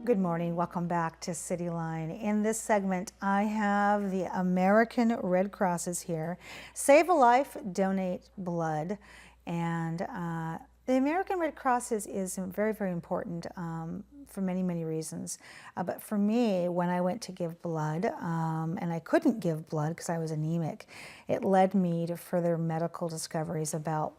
Good morning. Welcome back to CityLine. In this segment, I have the American Red Crosses here. Save a life, donate blood. And the American Red Cross is very, very important for many, many reasons. But for me, when I went to give blood, and I couldn't give blood because I was anemic, it led me to further medical discoveries about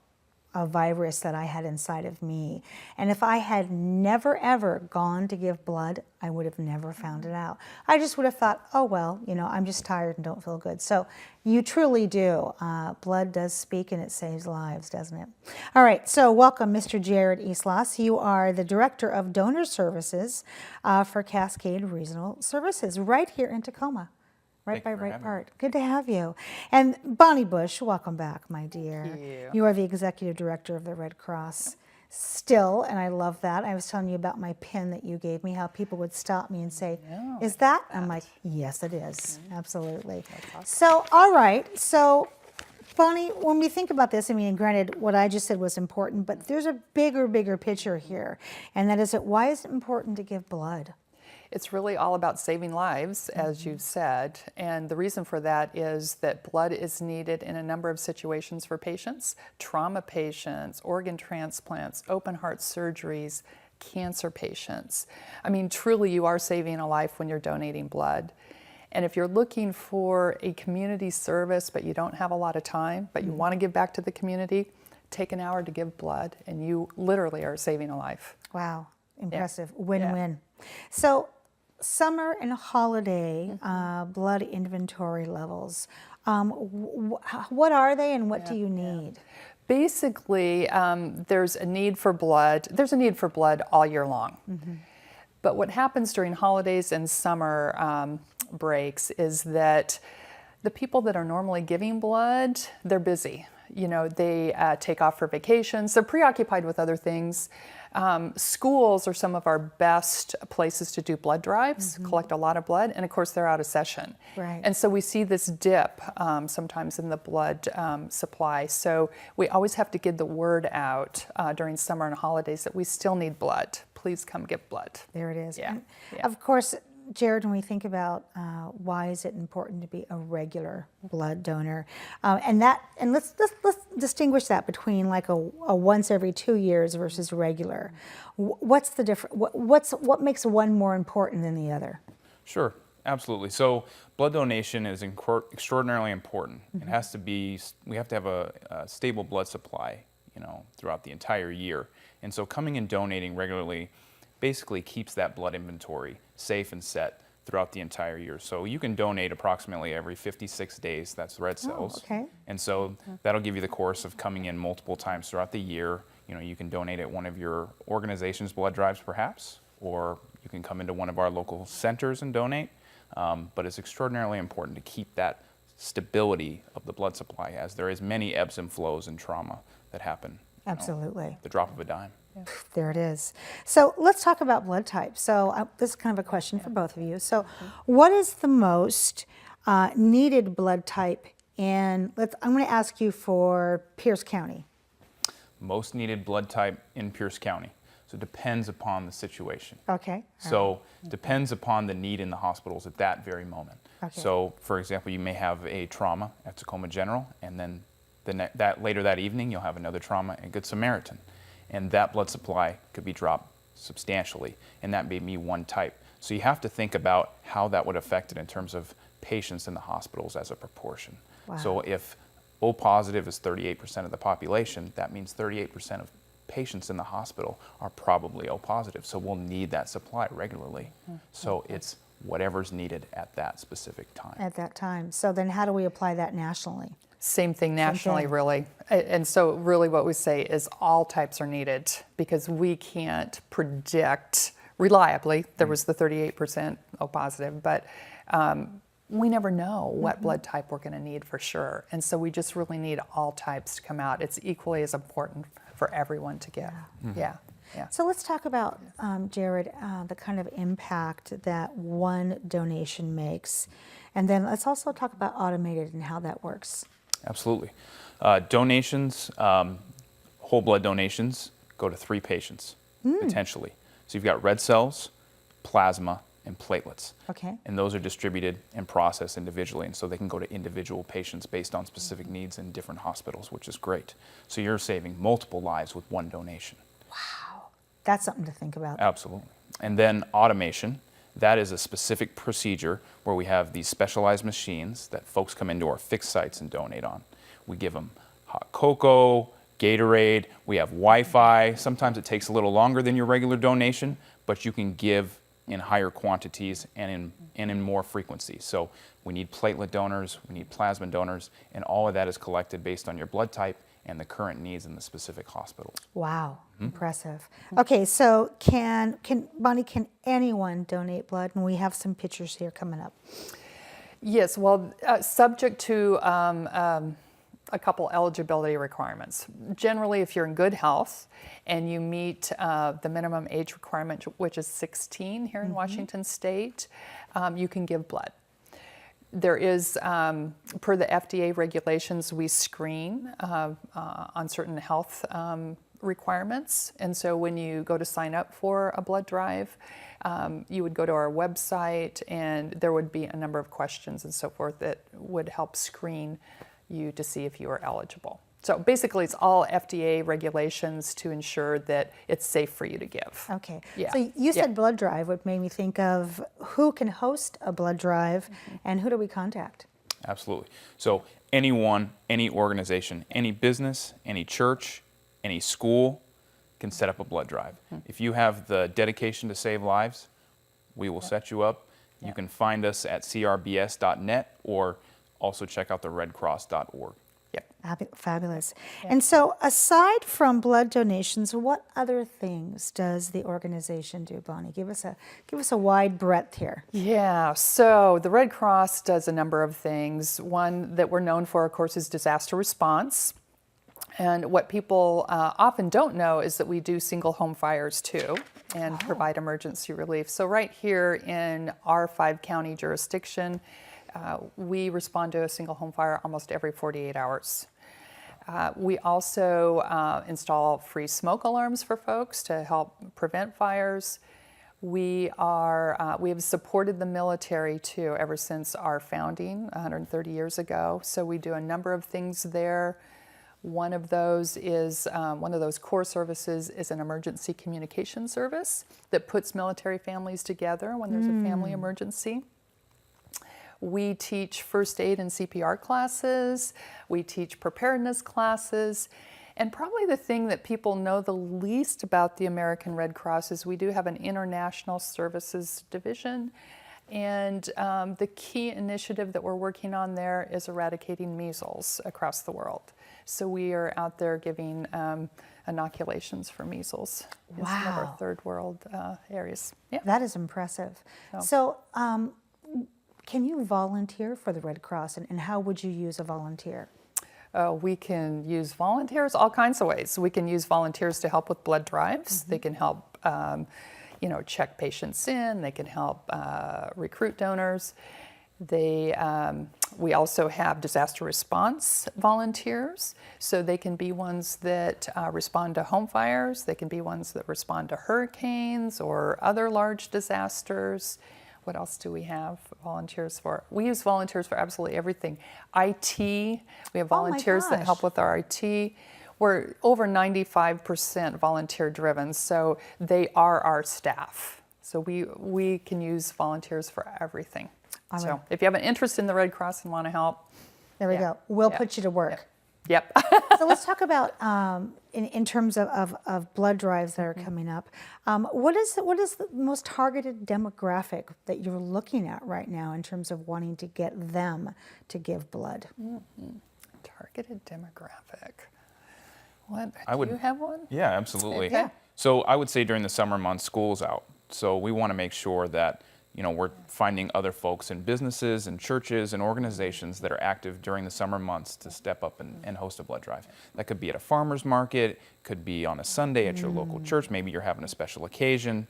a virus that I had inside of me. And if I had never ever gone to give blood, I would have never found it out. I just would have thought, oh well, you know, I'm just tired and don't feel good. So you truly do. Blood does speak and it saves lives, doesn't it? All right, so welcome Mr. Jared Yslas. You are the Director of Donor Services for Cascade Regional Services right here in Tacoma. Right by Right Part. Good to have you. And Bonnie Bush, welcome back, my dear. Thank you. You are the Executive Director of the Red Cross still, and I love that. I was telling you about my pin that you gave me, how people would stop me and say, is that? I'm like, yes, it is. Absolutely. Awesome. So, all right. So, Bonnie, when we think about this, I mean, granted, what I just said was important, but there's a bigger picture here, and that is that why is it important to give blood? It's really all about saving lives, as you've said, and the reason for that is that blood is needed in a number of situations for patients: trauma patients, organ transplants, open heart surgeries, cancer patients. I mean, truly you are saving a life when you're donating blood. And if you're looking for a community service but you don't have a lot of time, but you want to give back to the community, take an hour to give blood and you literally are saving a life. Wow, impressive. Win-win. So, summer and holiday blood inventory levels. What are they and what do you need? Basically, there's a need for blood. There's a need for blood all year long. But what happens during holidays and summer breaks is that the people that are normally giving blood, they're busy. You know, they take off for vacations. They're preoccupied with other things. Schools are some of our best places to do blood drives, collect a lot of blood, and of course they're out of session. Right. And so we see this dip sometimes in the blood supply. So we always have to get the word out during summer and holidays that we still need blood. Please come get blood. There it is. Yeah. Of course, Jared, when we think about why is it important to be a regular blood donor, and let's distinguish that between like a once every 2 years versus regular. What's the difference? What makes one more important than the other? Sure, absolutely. So blood donation is extraordinarily important. It has to be. We have to have a stable blood supply, you know, throughout the entire year. And so coming and donating regularly basically keeps that blood inventory safe and set throughout the entire year. So you can donate approximately every 56 days, that's red cells. Oh, okay. And so that'll give you the course of coming in multiple times throughout the year. You know, you can donate at one of your organization's blood drives perhaps, or you can come into one of our local centers and donate. But it's extraordinarily important to keep that stability of the blood supply, as there is many ebbs and flows in trauma that happen. Absolutely. The drop of a dime. There it is. So let's talk about blood type. So this is kind of a question for both of you. So what is the most needed blood type in, I'm going to ask you for Pierce County. Most needed blood type in Pierce County. So it depends upon the situation. Okay. So depends upon the need in the hospitals at that very moment. Okay. So for example, you may have a trauma at Tacoma General, and then later that evening you'll have another trauma at Good Samaritan. And that blood supply could be dropped substantially, and that may be one type. So you have to think about how that would affect it in terms of patients in the hospitals as a proportion. Wow. So if O positive is 38% of the population, that means 38% of patients in the hospital are probably O positive. So we'll need that supply regularly. So it's whatever's needed at that specific time. At that time. So then how do we apply that nationally? Same thing nationally, thing. really. And so really what we say is all types are needed because we can't predict reliably. There was the 38% O positive, but we never know what blood type we're going to need for sure. And so we just really need all types to come out. It's equally as important for everyone to give. Yeah. So let's talk about, Jared, the kind of impact that one donation makes. And then let's also talk about automated and how that works. Absolutely. Donations, whole blood donations, go to 3 patients, potentially. So you've got red cells, plasma, and platelets. Okay. And those are distributed and processed individually, and so they can go to individual patients based on specific needs in different hospitals, which is great. So you're saving multiple lives with one donation. Wow. That's something to think about. Absolutely. And then automation, that is a specific procedure where we have these specialized machines that folks come into our fixed sites and donate on. We give them hot cocoa, Gatorade, we have Wi-Fi. Sometimes it takes a little longer than your regular donation, but you can give in higher quantities and in more frequency. So we need platelet donors, we need plasma donors, and all of that is collected based on your blood type and the current needs in the specific hospitals. Wow, impressive. Okay, so Bonnie, can anyone donate blood? And we have some pictures here coming up. Yes, well, subject to a couple eligibility requirements. Generally, if you're in good health and you meet the minimum age requirement, which is 16 here in Washington State, you can give blood. There is, per the FDA regulations, we screen on certain health requirements. And so when you go to sign up for a blood drive, you would go to our website and there would be a number of questions and so forth that would help screen you to see if you are eligible. So basically it's all FDA regulations to ensure that it's safe for you to give. Okay. Yeah. So you said blood drive, what made me think of who can host a blood drive and who do we contact? Absolutely. So anyone, any organization, any business, any church, any school can set up a blood drive. If you have the dedication to save lives, we will set you up. You can find us at crbs.net or also check out the redcross.org. Fabulous. And so aside from blood donations, what other things does the organization do, Bonnie? Give us a wide breadth here. Yeah, so the Red Cross does a number of things. One that we're known for, of course, is disaster response. And what people often don't know is that we do single home fires too and provide emergency relief. So right here in our 5-county jurisdiction, we respond to a single home fire almost every 48 hours. We also install free smoke alarms for folks to help prevent fires. We have supported the military too ever since our founding 130 years ago. So we do a number of things there. One of those is, one of those core services is an emergency communication service that puts military families together when there's a family emergency. We teach first aid and CPR classes. We teach preparedness classes. And probably the thing that people know the least about the American Red Cross is we do have an international services division. And the key initiative that we're working on there is eradicating measles across the world. So we are out there giving inoculations for measles in some of our third world areas. Yeah. That is impressive. So can you volunteer for the Red Cross, and how would you use a volunteer? We can use volunteers all kinds of ways. We can use volunteers to help with blood drives. They can help check patients in. They can help recruit donors. We also have disaster response volunteers, so they can be ones that respond to home fires. They can be ones that respond to hurricanes or other large disasters. What else do we have volunteers for? We use volunteers for absolutely everything. IT, we have volunteers that help with our IT. We're over 95% volunteer driven, so they are our staff. So we can use volunteers for everything. So if you have an interest in the Red Cross and want to help, there we go. We'll put you to work. Yep. So let's talk about in terms of blood drives that are coming up. What is the most targeted demographic that you're looking at right now in terms of wanting to get them to give blood? Targeted demographic. What? Do you have one? Yeah, absolutely. Yeah. So I would say during the summer months, school's out. So we want to make sure that we're finding other folks in businesses and churches and organizations that are active during the summer months to step up and host a blood drive. That could be at a farmer's market, could be on a Sunday at your local church. Maybe you're having a special occasion.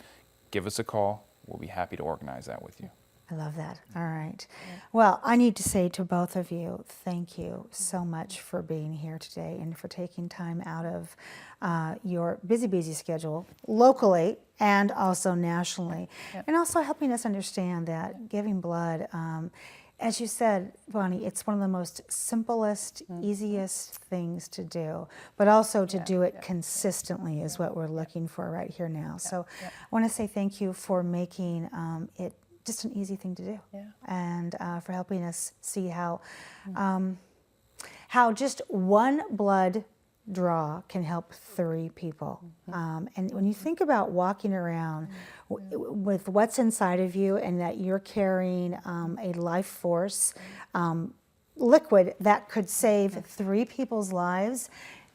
Give us a call. We'll be happy to organize that with you. I love that. All right. Well, I need to say to both of you, thank you so much for being here today and for taking time out of your busy schedule locally and also nationally, and also helping us understand that giving blood, as you said, Bonnie, it's one of the most simplest, easiest things to do, but also to do it consistently is what we're looking for right here now. So I want to say thank you for making it just an easy thing to do, and for helping us see how just one blood draw can help 3 people. And when you think about walking around with what's inside of you and that you're carrying a life force liquid that could save 3 people's lives,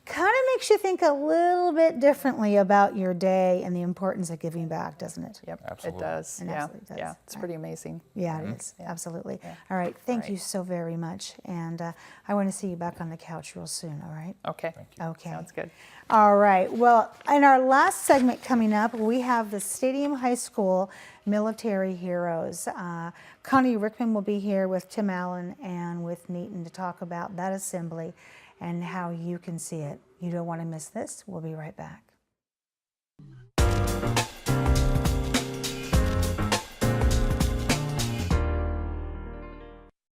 kind of makes you think a little bit differently about your day and the importance of giving back, doesn't it? Yep, Absolutely. it does. It Yeah, absolutely does. yeah, it's pretty amazing. Yeah, it is. Absolutely. All right. Thank you so very much. And I want to see you back on the couch real soon, all right? Okay. Okay. Sounds good. All right. Well, in our last segment coming up, we have the Stadium High School Military Heroes. Connie Rickman will be here with Tim Allen and with Neaton to talk about that assembly and how you can see it. You don't want to miss this. We'll be right back.